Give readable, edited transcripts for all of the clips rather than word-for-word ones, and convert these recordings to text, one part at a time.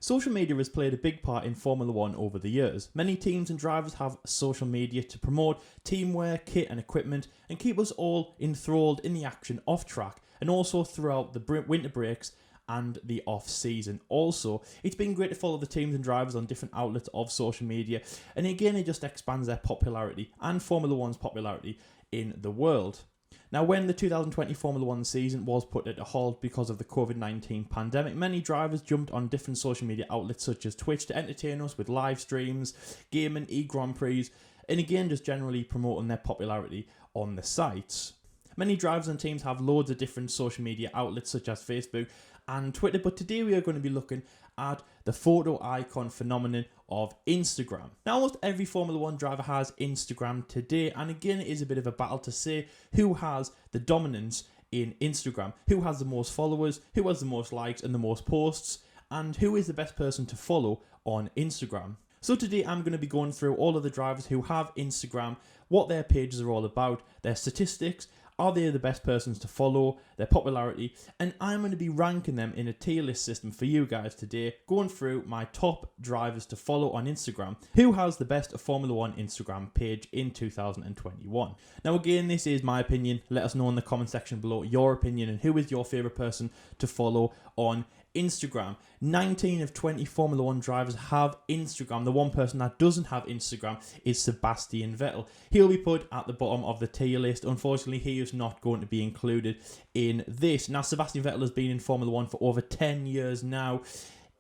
Social media has played a big part in Formula One over the years. Many teams and drivers have social media to promote teamwear, kit and equipment and keep us all enthralled in the action off track and also throughout the winter breaks and the off season. Also, it's been great to follow the teams and drivers on different outlets of social media, and again it just expands their popularity and Formula One's popularity in the world. Now, when the 2020 Formula One season was put at a halt because of the COVID-19 pandemic, many drivers jumped on different social media outlets such as Twitch to entertain us with live streams, gaming, e-Grand Prix, and again just generally promoting their popularity on the sites. Many drivers and teams have loads of different social media outlets such as Facebook and Twitter, but today we are going to be looking at the photo icon phenomenon of Instagram. Now, almost every Formula One driver has Instagram today, and again it is a bit of a battle to say who has the dominance in Instagram, who has the most followers, who has the most likes and the most posts, and who is the best person to follow on Instagram. So today I'm going to be going through all of the drivers who have Instagram, what their pages are all about, their statistics, are they the best persons to follow, their popularity, and I'm going to be ranking them in a tier list system for you guys today, going through my top drivers to follow on Instagram, who has the best Formula One Instagram page in 2021. Now again, this is my opinion. Let us know in the comment section below your opinion and who is your favourite person to follow on Instagram. 19 of 20 Formula One drivers have Instagram. The one person that doesn't have Instagram is Sebastian Vettel. He'll be put at the bottom of the tier list. Unfortunately, he is not going to be included in this. Now, Sebastian Vettel has been in Formula One for over 10 years now.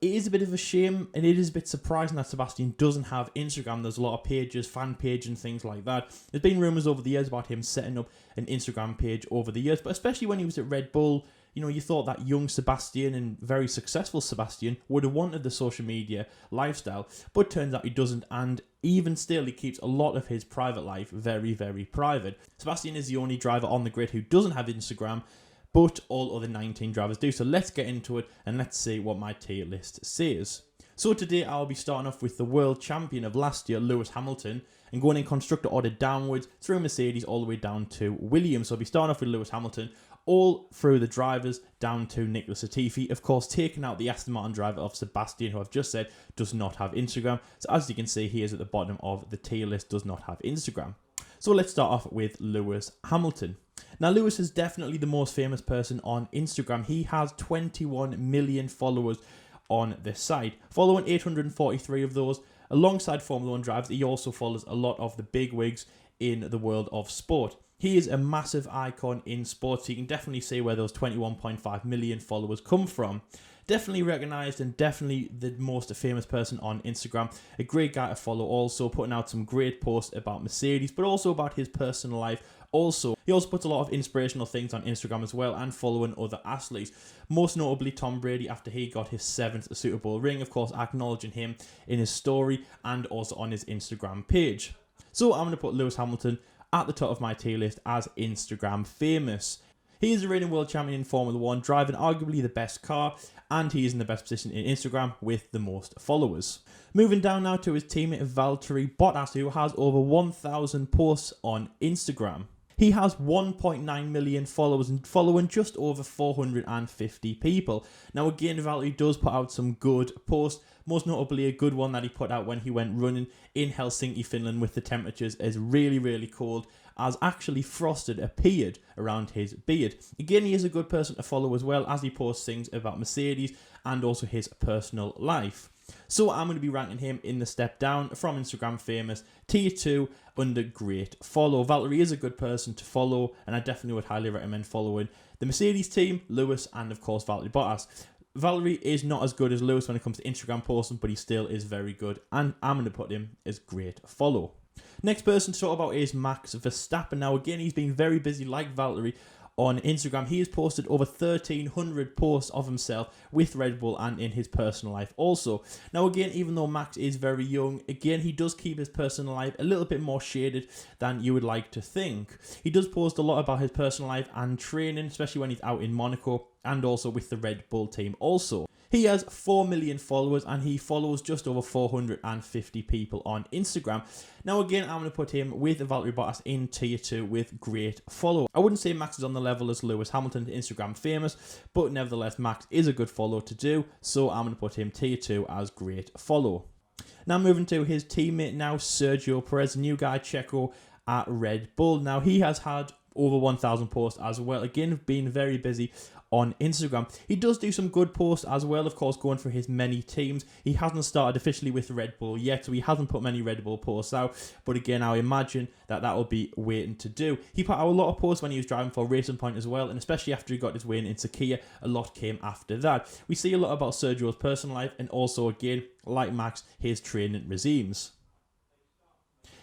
It is a bit of a shame and it is a bit surprising that Sebastian doesn't have Instagram. There's a lot of pages, fan page and things like that. There's been rumours over the years about him setting up an Instagram page over the years, but especially when he was at Red Bull, you know, you thought that young Sebastian and very successful Sebastian would have wanted the social media lifestyle, but turns out he doesn't, and even still he keeps a lot of his private life very, very private. Sebastian is the only driver on the grid who doesn't have Instagram, but all other 19 drivers do. So let's get into it and let's see what my tier list says. So today I'll be starting off with the world champion of last year, Lewis Hamilton, and going in constructor order downwards through Mercedes all the way down to Williams. So I'll be starting off with Lewis Hamilton, all through the drivers down to Nicholas Latifi, of course taking out the Aston Martin driver of Sebastian, who I've just said does not have Instagram. So as you can see, he is at the bottom of the tier list, does not have Instagram. So let's start off with Lewis Hamilton. Now, Lewis is definitely the most famous person on Instagram. He has 21 million followers on the site, following 843 of those. Alongside Formula One drivers, he also follows a lot of the big wigs in the world of sport. He is a massive icon in sports. You can definitely see where those 21.5 million followers come from. Definitely recognised and definitely the most famous person on Instagram. A great guy to follow also, putting out some great posts about Mercedes, but also about his personal life. Also, he also puts a lot of inspirational things on Instagram as well and following other athletes. Most notably Tom Brady after he got his 7th Super Bowl ring, of course acknowledging him in his story and also on his Instagram page. So I'm going to put Lewis Hamilton at the top of my tier list as Instagram famous. He is a reigning world champion in Formula One, driving arguably the best car, and he is in the best position in Instagram with the most followers. Moving down now to his teammate Valtteri Bottas, who has over 1,000 posts on Instagram. He has 1.9 million followers and following just over 450 people. Now again, Valtteri does put out some good posts, most notably a good one that he put out when he went running in Helsinki, Finland, with the temperatures as really, really cold, as actually frosted appeared around his beard. Again, he is a good person to follow as well, as he posts things about Mercedes and also his personal life. So I'm going to be ranking him in the step down from Instagram famous, tier 2 under great follow. Valtteri is a good person to follow, and I definitely would highly recommend following the Mercedes team, Lewis, and of course Valtteri Bottas. Valtteri is not as good as Lewis when it comes to Instagram posting, but he still is very good, and I'm going to put him as great follow. Next person to talk about is Max Verstappen. Now again, he's been very busy like Valtteri on Instagram. He has posted over 1,300 posts of himself with Red Bull and in his personal life also. Now again, even though Max is very young, again, he does keep his personal life a little bit more shaded than you would like to think. He does post a lot about his personal life and training, especially when he's out in Monaco and also with the Red Bull team also. He has 4 million followers and he follows just over 450 people on Instagram. Now again, I'm going to put him with Valtteri Bottas in tier 2 with great follow. I wouldn't say Max is on the level as Lewis Hamilton, Instagram famous, but nevertheless Max is a good follow to do, so I'm going to put him tier 2 as great follow. Now moving to his teammate now, Sergio Perez, new guy, Checo at Red Bull. Now he has had over 1,000 posts as well, again being very busy on Instagram. He does do some good posts as well, of course, going for his many teams. He hasn't started officially with Red Bull yet, so he hasn't put many Red Bull posts out, but again, I imagine that will be waiting to do. He put out a lot of posts when he was driving for Racing Point as well, and especially after he got his win in Sakhir, a lot came after that. We see a lot about Sergio's personal life, and also again, like Max, his training regimes.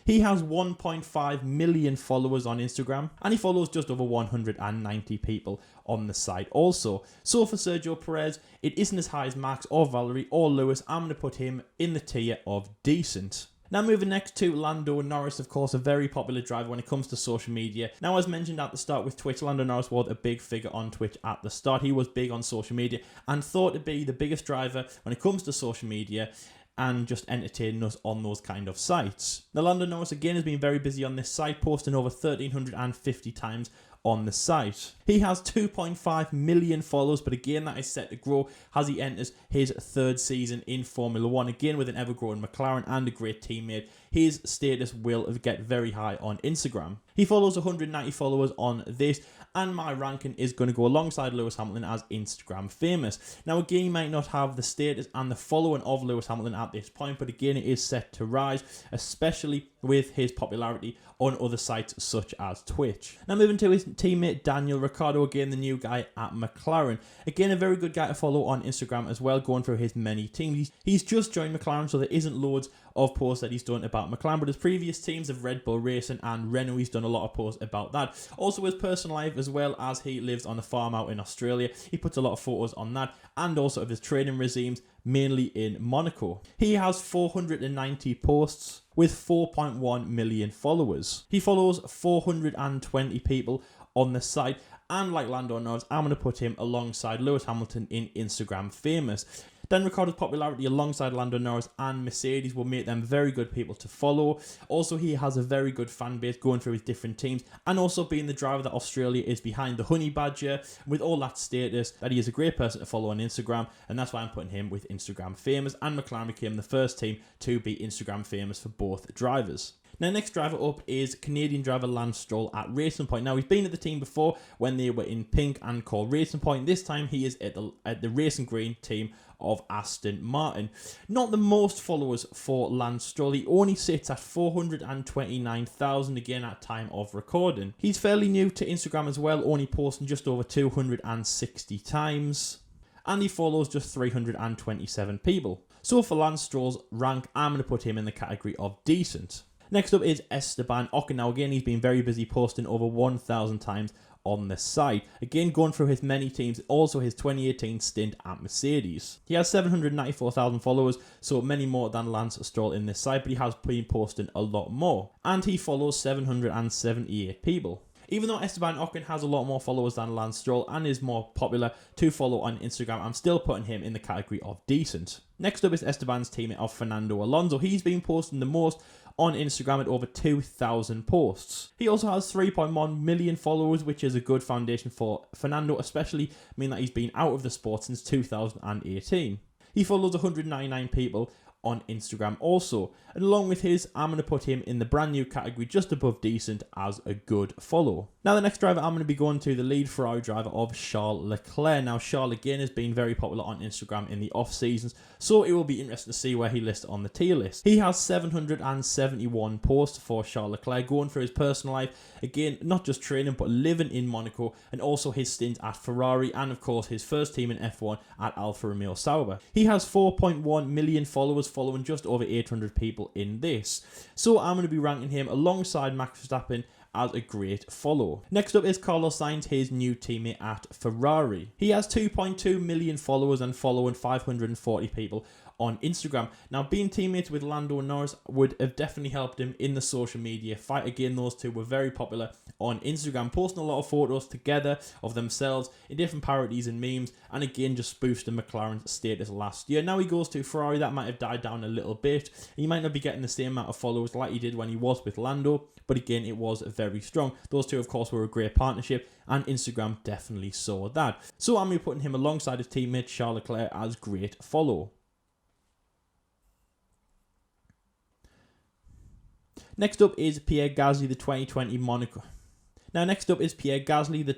He has 1.5 million followers on Instagram, and he follows just over 190 people on the site also. So for Sergio Perez, it isn't as high as Max or Valtteri or Lewis. I'm going to put him in the tier of decent. Now moving next to Lando Norris, of course, a very popular driver when it comes to social media. Now, as mentioned at the start with Twitch, Lando Norris was a big figure on Twitch at the start. He was big on social media and thought to be the biggest driver when it comes to social media and just entertaining us on those kind of sites. Now, Lando Norris again has been very busy on this site, posting over 1,350 times on the site. He has 2.5 million followers, but again, that is set to grow as he enters his 3rd season in Formula 1, again with an ever-growing McLaren and a great teammate. His status will get very high on Instagram. He follows 190 followers on this, and my ranking is going to go alongside Lewis Hamilton as Instagram famous. Now again, he might not have the status and the following of Lewis Hamilton at this point, but again, it is set to rise, especially with his popularity on other sites such as Twitch. Now moving to his teammate Daniel Ricciardo, again the new guy at McLaren. Again, a very good guy to follow on Instagram as well, going through his many teams. He's just joined McLaren, so there isn't loads of posts that he's done about McLaren, but his previous teams of Red Bull Racing and Renault, he's done a lot of posts about that. Also his personal life, as well as he lives on a farm out in Australia, he puts a lot of photos on that, and also of his training regimes, mainly in Monaco. He has 490 posts with 4.1 million followers. He follows 420 people on the site, and like Lando Norris, I'm going to put him alongside Lewis Hamilton in Instagram famous. Dan Ricciardo's popularity alongside Lando Norris and Mercedes will make them very good people to follow. Also, he has a very good fan base going through his different teams, and also being the driver that Australia is behind, the Honey Badger, with all that status, that he is a great person to follow on Instagram, and that's why I'm putting him with Instagram famous, and McLaren became the first team to be Instagram famous for both drivers. Now, next driver up is Canadian driver Lance Stroll at Racing Point. Now, he's been at the team before when they were in pink and called Racing Point. This time, he is at the Racing Green team of Aston Martin. Not the most followers for Lance Stroll. He only sits at 429,000 again at time of recording. He's fairly new to Instagram as well, only posting just over 260 times. And he follows just 327 people. So for Lance Stroll's rank, I'm going to put him in the category of decent. Next up is Esteban Ocon. Now again, he's been very busy, posting over 1,000 times on the site. Again, going through his many teams, also his 2018 stint at Mercedes. He has 794,000 followers, so many more than Lance Stroll in this site, but he has been posting a lot more. And he follows 778 people. Even though Esteban Ocon has a lot more followers than Lance Stroll and is more popular to follow on Instagram, I'm still putting him in the category of decent. Next up is Esteban's teammate of Fernando Alonso. He's been posting the most on Instagram at over 2,000 posts. He also has 3.1 million followers, which is a good foundation for Fernando, especially meaning that he's been out of the sport since 2018. He follows 199 people on Instagram also, and along with his, I'm going to put him in the brand new category just above decent as a good follow. Now the next driver I'm going to be going to, the lead Ferrari driver of Charles Leclerc. Now Charles again has been very popular on Instagram in the off seasons, so it will be interesting to see where he lists on the tier list. He has 771 posts for Charles Leclerc, going for his personal life, again not just training but living in Monaco, and also his stint at Ferrari, and of course his first team in F1 at Alfa Romeo Sauber. He has 4.1 million followers, following just over 800 people in this. So I'm going to be ranking him alongside Max Verstappen as a great follow. Next up is Carlos Sainz, his new teammate at Ferrari. He has 2.2 million followers and following 540 people on Instagram. Now, being teammates with Lando Norris would have definitely helped him in the social media fight. Again, those two were very popular on Instagram, posting a lot of photos together of themselves in different parodies and memes, and again, just boosting McLaren's status last year. Now he goes to Ferrari, that might have died down a little bit. He might not be getting the same amount of followers like he did when he was with Lando, but again, it was very strong. Those two, of course, were a great partnership, and Instagram definitely saw that. So I'm going to be putting him alongside his teammate Charles Leclerc as great follow. Next up is Pierre Gasly, the 2020 Monaco. Next up is Pierre Gasly, the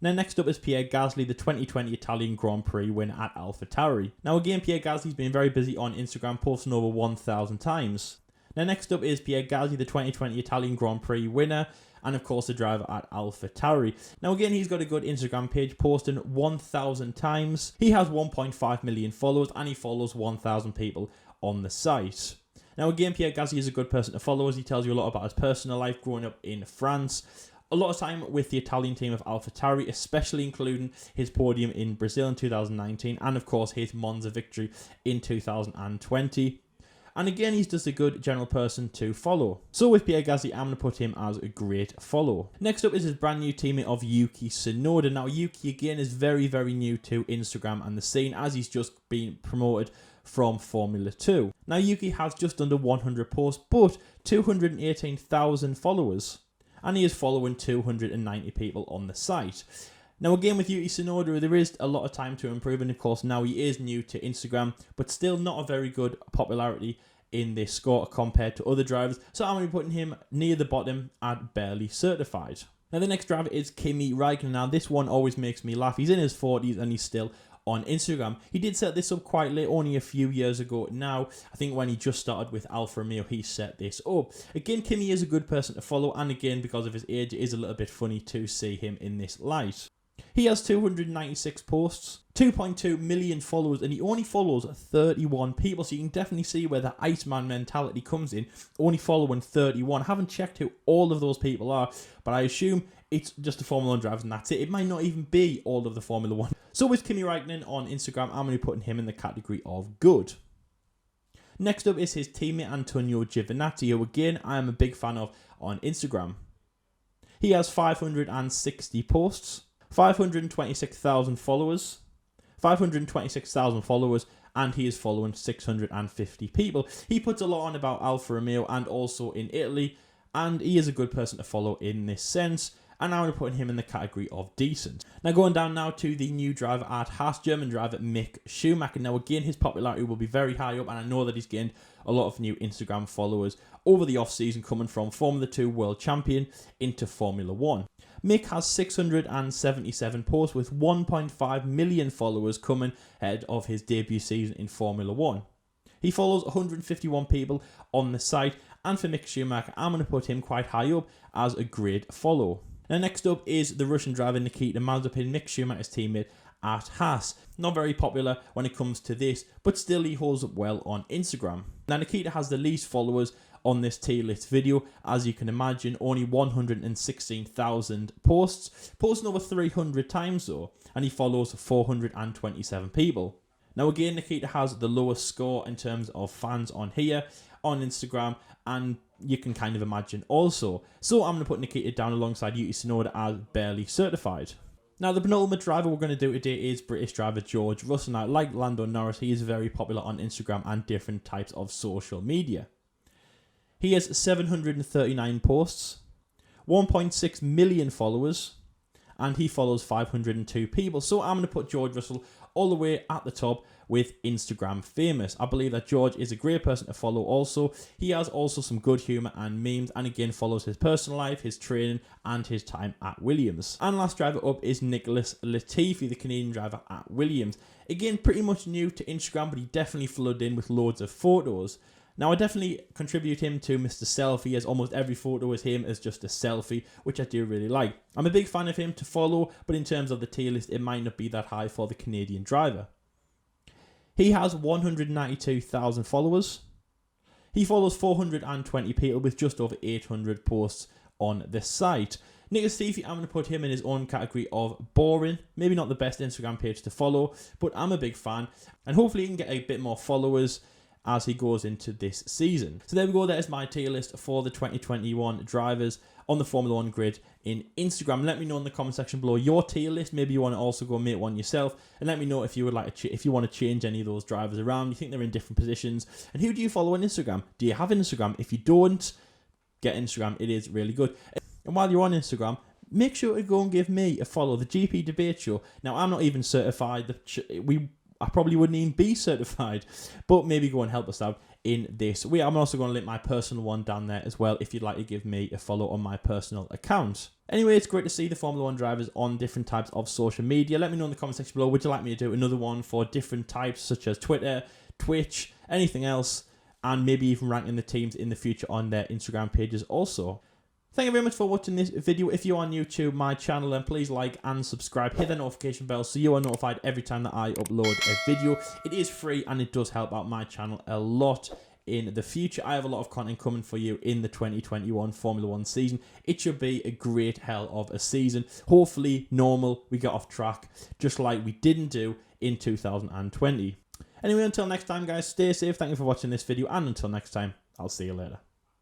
2020 Italian Grand Prix winner at AlphaTauri. Now again, Pierre Gasly's been very busy on Instagram, posting over 1,000 times. Next up is Pierre Gasly, the 2020 Italian Grand Prix winner, and of course the driver at AlphaTauri. Now again, he's got a good Instagram page, posting 1,000 times. He has 1.5 million followers, and he follows 1,000 people on the site. Now again, Pierre Gasly is a good person to follow, as he tells you a lot about his personal life growing up in France. A lot of time with the Italian team of AlphaTauri, especially including his podium in Brazil in 2019, and of course his Monza victory in 2020. And again, he's just a good general person to follow. So with Pierre Gasly, I'm going to put him as a great follow. Next up is his brand new teammate of Yuki Tsunoda. Now Yuki again is very, very new to Instagram and the scene, as he's just been promoted from Formula 2. Now Yuki has just under 100 posts, but 218,000 followers. And he is following 290 people on the site. Now again, with Yuki Tsunoda, there is a lot of time to improve, and of course now he is new to Instagram, but still not a very good popularity in this score compared to other drivers, so I'm going to be putting him near the bottom at barely certified. Now the next driver is Kimi Räikkönen. Now this one always makes me laugh. He's in his 40s and he's still on Instagram. He did set this up quite late, only a few years ago now. I think when he just started with Alfa Romeo, he set this up. Again, Kimi is a good person to follow, and again, because of his age, it is a little bit funny to see him in this light. He has 296 posts, 2.2 million followers, and he only follows 31 people, so you can definitely see where the Iceman mentality comes in, only following 31. I haven't checked who all of those people are, but I assume it's just the Formula 1 drivers and that's it. It might not even be all of the Formula 1. So with Kimi Räikkönen on Instagram, I'm going to be putting him in the category of good. Next up is his teammate Antonio Giovinazzi, who again I am a big fan of on Instagram. He has 560 posts, 526,000 followers, and he is following 650 people. He puts a lot on about Alfa Romeo and also in Italy, and he is a good person to follow in this sense. And now I'm putting him in the category of decent. Now going down now to the new driver at Haas, German driver Mick Schumacher. Now again, his popularity will be very high up, and I know that he's gained a lot of new Instagram followers over the off-season, coming from Formula 2 world champion into Formula 1. Mick has 677 posts with 1.5 million followers coming ahead of his debut season in Formula 1. He follows 151 people on the site, and for Mick Schumacher, I'm going to put him quite high up as a great follow. Now next up is the Russian driver Nikita Mazepin, Mick Schumacher's teammate at Haas. Not very popular when it comes to this, but still he holds up well on Instagram. Now Nikita has the least followers on this tier list video, as you can imagine, only 116,000 posts, posting over 300 times though, and he follows 427 people. Now again, Nikita has the lowest score in terms of fans on here, on Instagram, and you can kind of imagine also. So I'm going to put Nikita down alongside Yuki Tsunoda as barely certified. Now the penultimate driver we're going to do today is British driver George Russell. Now like Lando Norris, he is very popular on Instagram and different types of social media. He has 739 posts, 1.6 million followers, and he follows 502 people. So I'm going to put George Russell all the way at the top with Instagram famous. I believe that George is a great person to follow also. He has also some good humour and memes, and again follows his personal life, his training, and his time at Williams. And last driver up is Nicholas Latifi, the Canadian driver at Williams. Again, pretty much new to Instagram, but he definitely flooded in with loads of photos. Now, I definitely contribute him to Mr. Selfie, as almost every photo is him as just a selfie, which I do really like. I'm a big fan of him to follow, but in terms of the tier list, it might not be that high for the Canadian driver. He has 192,000 followers. He follows 420 people with just over 800 posts on the site. Nick Stevie, I'm going to put him in his own category of boring. Maybe not the best Instagram page to follow, but I'm a big fan. And hopefully he can get a bit more followers as he goes into this season. So there we go, there's my tier list for the 2021 drivers on the Formula 1 grid in Instagram. Let me know in the comment section below your tier list. Maybe you want to also go make one yourself, and let me know if you would like to if you want to change any of those drivers around. You think they're in different positions, and who do you follow on Instagram? Do you have Instagram? If you don't, get Instagram. It is really good. And while you're on Instagram, make sure to go and give me a follow, the GP Debate Show. Now, I'm not even certified. I probably wouldn't even be certified, but maybe go and help us out in this. I'm also going to link my personal one down there as well if you'd like to give me a follow on my personal account. Anyway, it's great to see the Formula 1 drivers on different types of social media. Let me know in the comment section below, would you like me to do another one for different types such as Twitter, Twitch, anything else, and maybe even ranking the teams in the future on their Instagram pages also. Thank you very much for watching this video. If you're new to my channel, then please like and subscribe. Hit the notification bell so you are notified every time that I upload a video. It is free and it does help out my channel a lot in the future. I have a lot of content coming for you in the 2021 Formula 1 season. It should be a great hell of a season. Hopefully normal, we get off track just like we didn't do in 2020. Anyway, until next time guys, stay safe. Thank you for watching this video, and until next time, I'll see you later.